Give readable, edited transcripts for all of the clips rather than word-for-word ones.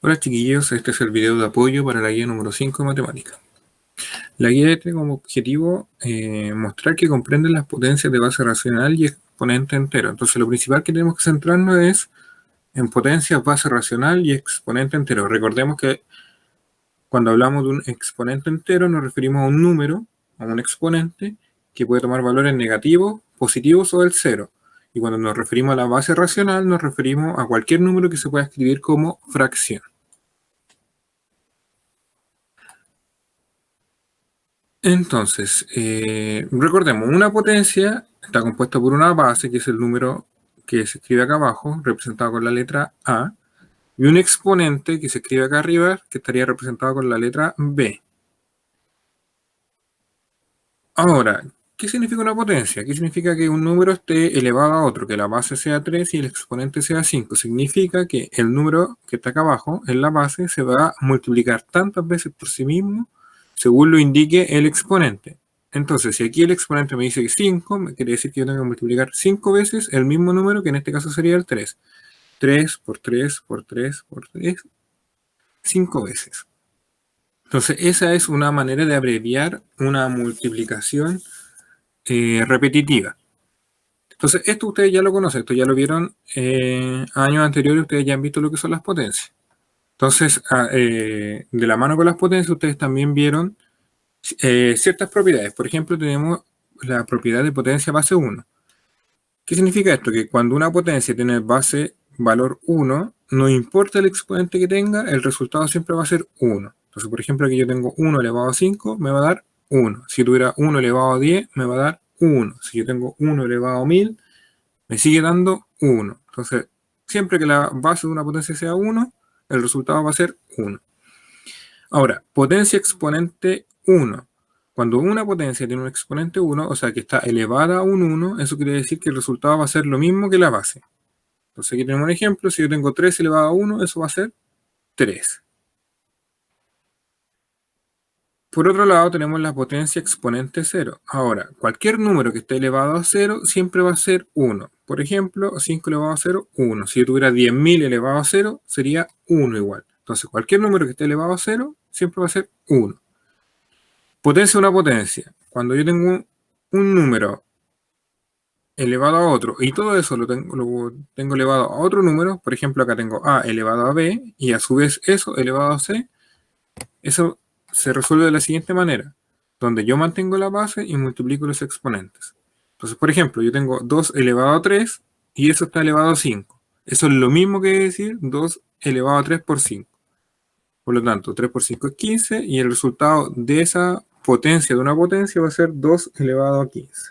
Hola chiquillos, este es el video de apoyo para la guía número 5 de matemática. La guía tiene como objetivo mostrar que comprende las potencias de base racional y exponente entero. Entonces lo principal que tenemos que centrarnos es en potencias, base racional y exponente entero. Recordemos que cuando hablamos de un exponente entero nos referimos a un número, a un exponente, que puede tomar valores negativos, positivos o del cero. Y cuando nos referimos a la base racional nos referimos a cualquier número que se pueda escribir como fracción. Entonces, recordemos, una potencia está compuesta por una base, que es el número que se escribe acá abajo, representado con la letra A, y un exponente que se escribe acá arriba, que estaría representado con la letra B. Ahora, ¿qué significa una potencia? ¿Qué significa que un número esté elevado a otro, que la base sea 3 y el exponente sea 5? Significa que el número que está acá abajo, en la base, se va a multiplicar tantas veces por sí mismo, según lo indique el exponente. Entonces, si aquí el exponente me dice que 5, quiere decir que yo tengo que multiplicar 5 veces el mismo número, que en este caso sería el 3. 3 por 3 por 3 por 3, 5 veces. Entonces, esa es una manera de abreviar una multiplicación repetitiva. Entonces, esto ustedes ya lo conocen, esto ya lo vieron años anteriores, ustedes ya han visto lo que son las potencias. Entonces, de la mano con las potencias, ustedes también vieron ciertas propiedades. Por ejemplo, tenemos la propiedad de potencia base 1. ¿Qué significa esto? Que cuando una potencia tiene base valor 1, no importa el exponente que tenga, el resultado siempre va a ser 1. Entonces, por ejemplo, aquí yo tengo 1 elevado a 5, me va a dar 1. Si tuviera 1 elevado a 10, me va a dar 1. Si yo tengo 1 elevado a 1000, me sigue dando 1. Entonces, siempre que la base de una potencia sea 1, el resultado va a ser 1. Ahora, potencia exponente 1. Cuando una potencia tiene un exponente 1, o sea que está elevada a un 1, eso quiere decir que el resultado va a ser lo mismo que la base. Entonces aquí tenemos un ejemplo, si yo tengo 3 elevado a 1, eso va a ser 3. Por otro lado tenemos la potencia exponente 0. Ahora, cualquier número que esté elevado a 0 siempre va a ser 1. Por ejemplo, 5 elevado a 0, 1. Si yo tuviera 10.000 elevado a 0, sería 1 igual. Entonces cualquier número que esté elevado a 0 siempre va a ser 1. Potencia de una potencia. Cuando yo tengo un número elevado a otro y todo eso lo tengo elevado a otro número, por ejemplo acá tengo A elevado a B y a su vez eso elevado a C, eso se resuelve de la siguiente manera, donde yo mantengo la base y multiplico los exponentes. Entonces, por ejemplo, yo tengo 2 elevado a 3 y eso está elevado a 5. Eso es lo mismo que decir 2 elevado a 3 por 5. Por lo tanto, 3 por 5 es 15 y el resultado de esa potencia de una potencia va a ser 2 elevado a 15.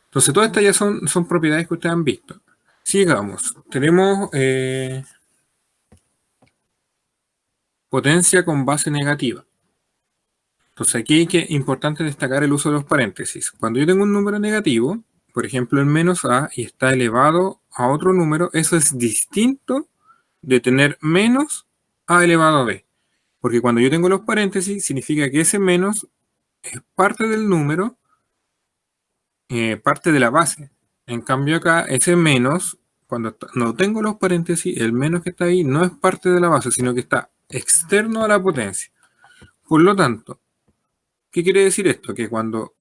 Entonces, todas estas ya son propiedades que ustedes han visto. Sigamos. Tenemos potencia con base negativa. Entonces, aquí es importante destacar el uso de los paréntesis. Cuando yo tengo un número negativo, por ejemplo el menos a, y está elevado a otro número, eso es distinto de tener menos a elevado a b. Porque cuando yo tengo los paréntesis, significa que ese menos es parte del número, parte de la base. En cambio acá, ese menos, cuando no tengo los paréntesis, el menos que está ahí no es parte de la base, sino que está externo a la potencia. Por lo tanto, ¿qué quiere decir esto? Que cuando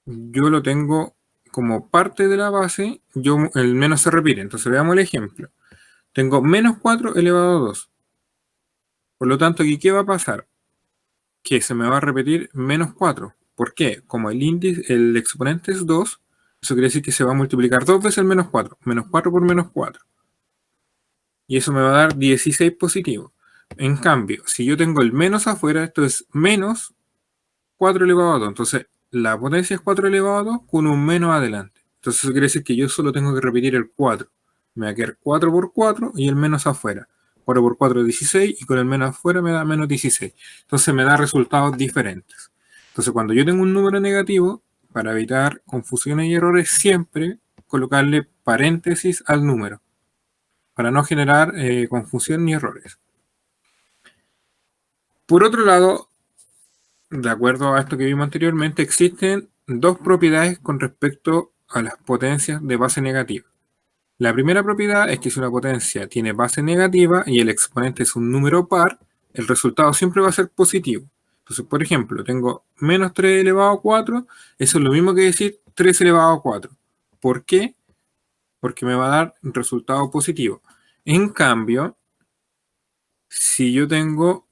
yo lo tengo como parte de la base, el menos se repite. Entonces veamos el ejemplo. Tengo menos 4 elevado a 2. Por lo tanto, aquí ¿qué va a pasar? Que se me va a repetir menos 4. ¿Por qué? Como el exponente es 2, eso quiere decir que se va a multiplicar 2 veces el menos 4. Menos 4 por menos 4. Y eso me va a dar 16 positivo. En cambio, si yo tengo el menos afuera, esto es menos 4 elevado a 2. Entonces, la potencia es 4 elevado a 2 con un menos adelante. Entonces, eso quiere decir que yo solo tengo que repetir el 4. Me va a quedar 4 por 4 y el menos afuera. 4 por 4 es 16 y con el menos afuera me da menos 16. Entonces, me da resultados diferentes. Entonces, cuando yo tengo un número negativo, para evitar confusiones y errores, siempre colocarle paréntesis al número, para no generar confusión ni errores. Por otro lado, de acuerdo a esto que vimos anteriormente, existen dos propiedades con respecto a las potencias de base negativa. La primera propiedad es que si una potencia tiene base negativa y el exponente es un número par, el resultado siempre va a ser positivo. Entonces, por ejemplo, tengo menos 3 elevado a 4, eso es lo mismo que decir 3 elevado a 4. ¿Por qué? Porque me va a dar un resultado positivo. En cambio, si yo tengo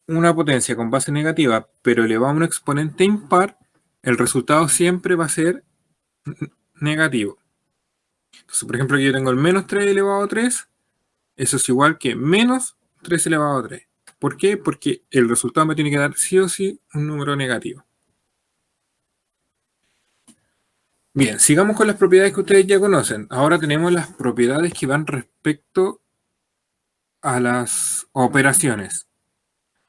una potencia con base negativa, pero elevado a un exponente impar, el resultado siempre va a ser negativo. Entonces, por ejemplo, aquí yo tengo el menos 3 elevado a 3, eso es igual que menos 3 elevado a 3. ¿Por qué? Porque el resultado me tiene que dar sí o sí un número negativo. Bien, sigamos con las propiedades que ustedes ya conocen. Ahora tenemos las propiedades que van respecto a las operaciones.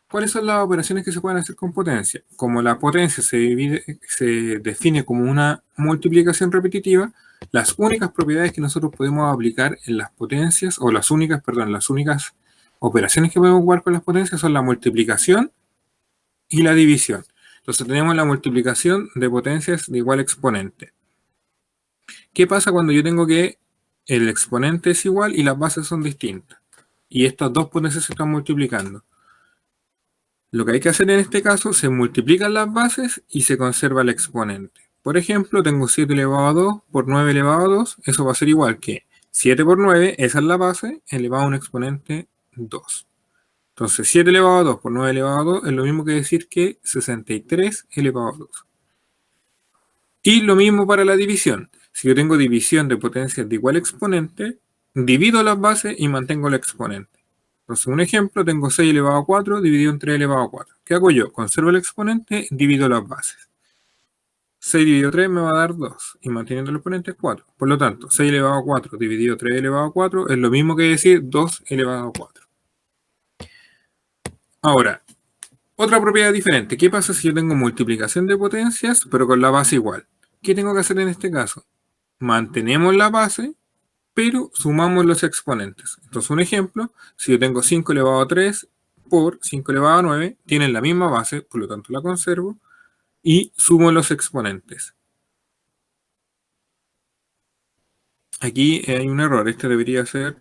¿Cuáles son las operaciones que se pueden hacer con potencia? Como la potencia se define como una multiplicación repetitiva, las únicas propiedades que nosotros podemos aplicar en las potencias, o las únicas operaciones que podemos jugar con las potencias son la multiplicación y la división. Entonces tenemos la multiplicación de potencias de igual exponente. ¿Qué pasa cuando yo tengo que el exponente es igual y las bases son distintas? Y estas dos potencias se están multiplicando. Lo que hay que hacer en este caso, se multiplican las bases y se conserva el exponente. Por ejemplo, tengo 7 elevado a 2 por 9 elevado a 2, eso va a ser igual que 7 por 9, esa es la base, elevado a un exponente 2. Entonces 7 elevado a 2 por 9 elevado a 2 es lo mismo que decir que 63 elevado a 2. Y lo mismo para la división. Si yo tengo división de potencias de igual exponente, divido las bases y mantengo el exponente. Entonces, un ejemplo, tengo 6 elevado a 4 dividido en 3 elevado a 4. ¿Qué hago yo? Conservo el exponente, divido las bases. 6 dividido 3 me va a dar 2 y manteniendo el exponente es 4. Por lo tanto, 6 elevado a 4 dividido 3 elevado a 4 es lo mismo que decir 2 elevado a 4. Ahora, otra propiedad diferente. ¿Qué pasa si yo tengo multiplicación de potencias pero con la base igual? ¿Qué tengo que hacer en este caso? Mantenemos la base, pero sumamos los exponentes. Entonces, un ejemplo, si yo tengo 5 elevado a 3 por 5 elevado a 9, tienen la misma base, por lo tanto la conservo, y sumo los exponentes. Aquí hay un error, este debería ser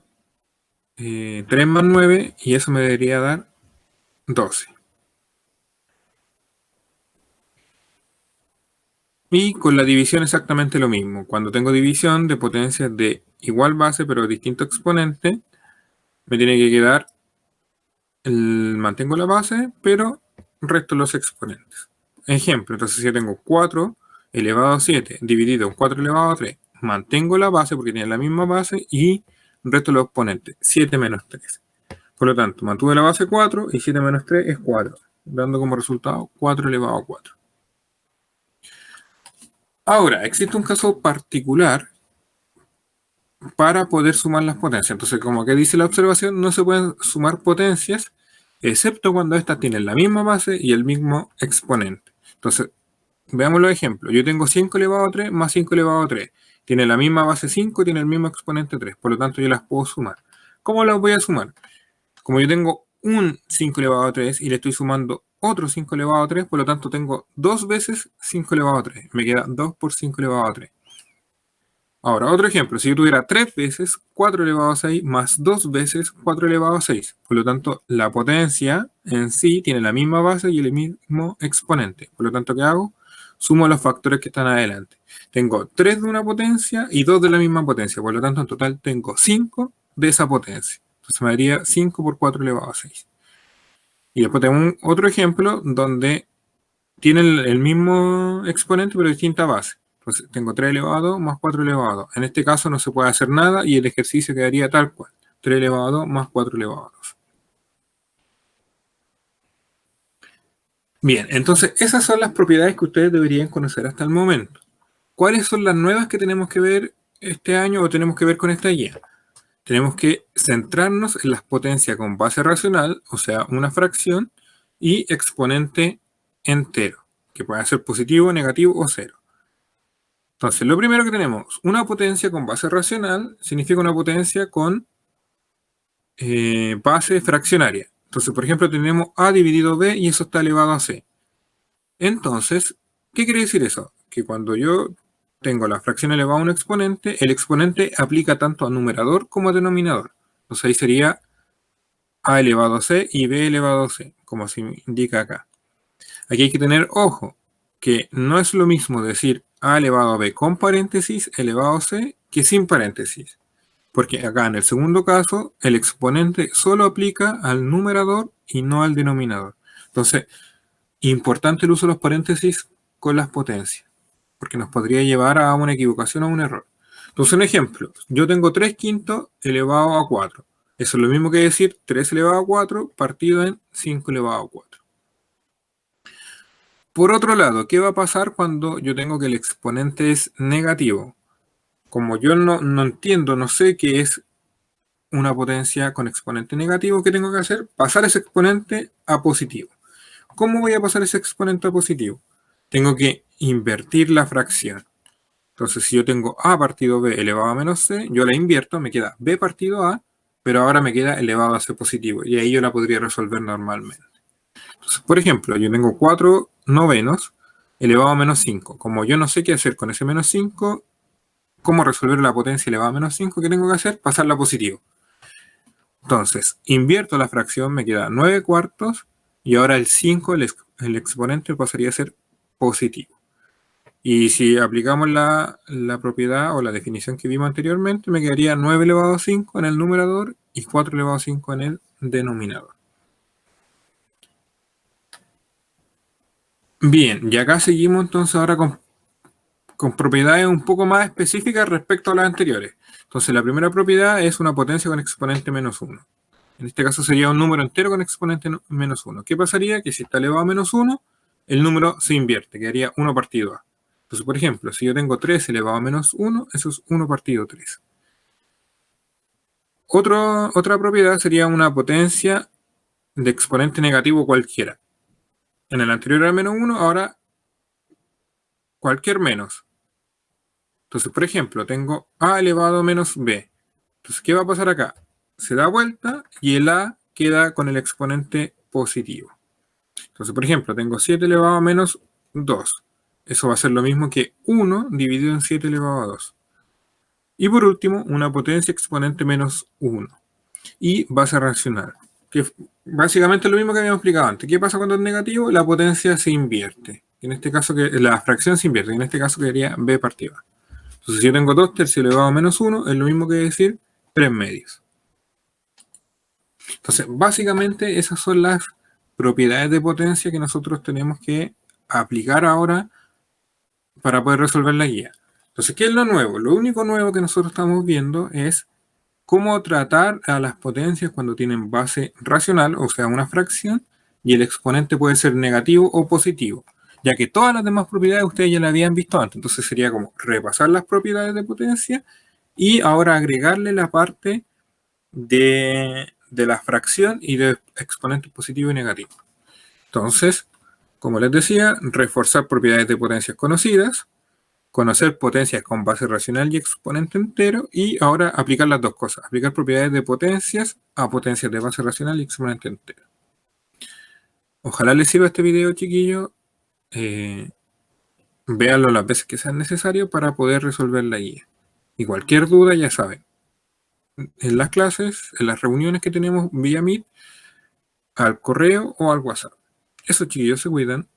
3 más 9, y eso me debería dar 12. Y con la división exactamente lo mismo. Cuando tengo división de potencias de igual base, pero distinto exponente, me tiene que quedar mantengo la base, pero resto los exponentes. Ejemplo, entonces si yo tengo 4 elevado a 7 dividido en 4 elevado a 3, mantengo la base porque tiene la misma base y resto los exponentes, 7 menos 3. Por lo tanto, mantuve la base 4 y 7 menos 3 es 4, dando como resultado 4 elevado a 4. Ahora, existe un caso particular para poder sumar las potencias. Entonces, como que dice la observación, no se pueden sumar potencias excepto cuando estas tienen la misma base y el mismo exponente. Entonces, veamos los ejemplos. Yo tengo 5 elevado a 3 más 5 elevado a 3. Tiene la misma base 5 y tiene el mismo exponente 3. Por lo tanto, yo las puedo sumar. ¿Cómo las voy a sumar? Como yo tengo un 5 elevado a 3 y le estoy sumando otro 5 elevado a 3, por lo tanto tengo 2 veces 5 elevado a 3. Me queda 2 por 5 elevado a 3. Ahora, otro ejemplo, si yo tuviera 3 veces 4 elevado a 6 más 2 veces 4 elevado a 6, por lo tanto, la potencia en sí tiene la misma base y el mismo exponente. Por lo tanto, ¿qué hago? Sumo los factores que están adelante. Tengo 3 de una potencia y 2 de la misma potencia, por lo tanto, en total tengo 5 de esa potencia. Entonces me daría 5 por 4 elevado a 6. Y después tengo otro ejemplo donde tienen el mismo exponente pero distinta base. Entonces tengo 3 elevado a 2 más 4 elevado a 2. En este caso no se puede hacer nada y el ejercicio quedaría tal cual. 3 elevado a 2 más 4 elevado a 2. Bien, entonces esas son las propiedades que ustedes deberían conocer hasta el momento. ¿Cuáles son las nuevas que tenemos que ver este año o tenemos que ver con esta guía? Tenemos que centrarnos en las potencias con base racional, o sea, una fracción, y exponente entero, que puede ser positivo, negativo o cero. Entonces, lo primero que tenemos, una potencia con base racional significa una potencia con base fraccionaria. Entonces, por ejemplo, tenemos A dividido B y eso está elevado a C. Entonces, ¿qué quiere decir eso? Que cuando yo tengo la fracción elevada a un exponente, el exponente aplica tanto a numerador como a denominador. Entonces ahí sería a elevado a c y b elevado a c, como se indica acá. Aquí hay que tener ojo, que no es lo mismo decir a elevado a b con paréntesis elevado a c que sin paréntesis. Porque acá en el segundo caso, el exponente solo aplica al numerador y no al denominador. Entonces, importante el uso de los paréntesis con las potencias, porque nos podría llevar a una equivocación o a un error. Entonces, un ejemplo, yo tengo 3 quintos elevado a 4. Eso es lo mismo que decir 3 elevado a 4 partido en 5 elevado a 4. Por otro lado, ¿qué va a pasar cuando yo tengo que el exponente es negativo? Como yo no entiendo, no sé qué es una potencia con exponente negativo, ¿qué tengo que hacer? Pasar ese exponente a positivo. ¿Cómo voy a pasar ese exponente a positivo? Tengo que invertir la fracción. Entonces, si yo tengo a partido b elevado a menos c, yo la invierto, me queda b partido a, pero ahora me queda elevado a c positivo, y ahí yo la podría resolver normalmente. Entonces, por ejemplo, yo tengo 4 novenos elevado a menos 5. Como yo no sé qué hacer con ese menos 5, ¿cómo resolver la potencia elevada a menos 5? ¿Qué tengo que hacer? Pasarla a positivo. Entonces, invierto la fracción, me queda 9 cuartos, y ahora el 5, el exponente, pasaría a ser positivo. Y si aplicamos la propiedad o la definición que vimos anteriormente, me quedaría 9 elevado a 5 en el numerador y 4 elevado a 5 en el denominador. Bien, y acá seguimos entonces ahora con propiedades un poco más específicas respecto a las anteriores. Entonces la primera propiedad es una potencia con exponente menos 1. En este caso sería un número entero con exponente menos 1. ¿Qué pasaría? Que si está elevado a menos 1, el número se invierte, quedaría 1 partido a. Entonces, por ejemplo, si yo tengo 3 elevado a menos 1, eso es 1 partido 3. Otra propiedad sería una potencia de exponente negativo cualquiera. En el anterior era menos 1, ahora cualquier menos. Entonces, por ejemplo, tengo a elevado a menos b. Entonces, ¿qué va a pasar acá? Se da vuelta y el a queda con el exponente positivo. Entonces, por ejemplo, tengo 7 elevado a menos 2. Eso va a ser lo mismo que 1 dividido en 7 elevado a 2. Y por último, una potencia exponente menos 1. Y base racional, que básicamente es lo mismo que habíamos explicado antes. ¿Qué pasa cuando es negativo? La potencia se invierte. En este caso, la fracción se invierte. En este caso quedaría b partido a. Entonces, si yo tengo 2 tercios elevado a menos 1, es lo mismo que decir 3 medios. Entonces, básicamente esas son las propiedades de potencia que nosotros tenemos que aplicar ahora para poder resolver la guía. Entonces, ¿qué es lo nuevo? Lo único nuevo que nosotros estamos viendo es cómo tratar a las potencias cuando tienen base racional, o sea, una fracción, y el exponente puede ser negativo o positivo, ya que todas las demás propiedades ustedes ya las habían visto antes. Entonces sería como repasar las propiedades de potencia y ahora agregarle la parte de la fracción y de exponentes positivo y negativo. Entonces, como les decía, reforzar propiedades de potencias conocidas, conocer potencias con base racional y exponente entero, y ahora aplicar las dos cosas, aplicar propiedades de potencias a potencias de base racional y exponente entero. Ojalá les sirva este video, chiquillos. Véanlo las veces que sea necesario para poder resolver la guía. Y cualquier duda, ya saben, en las clases, en las reuniones que tenemos vía Meet, al correo o al WhatsApp. Eso, chiquillos, se cuidan.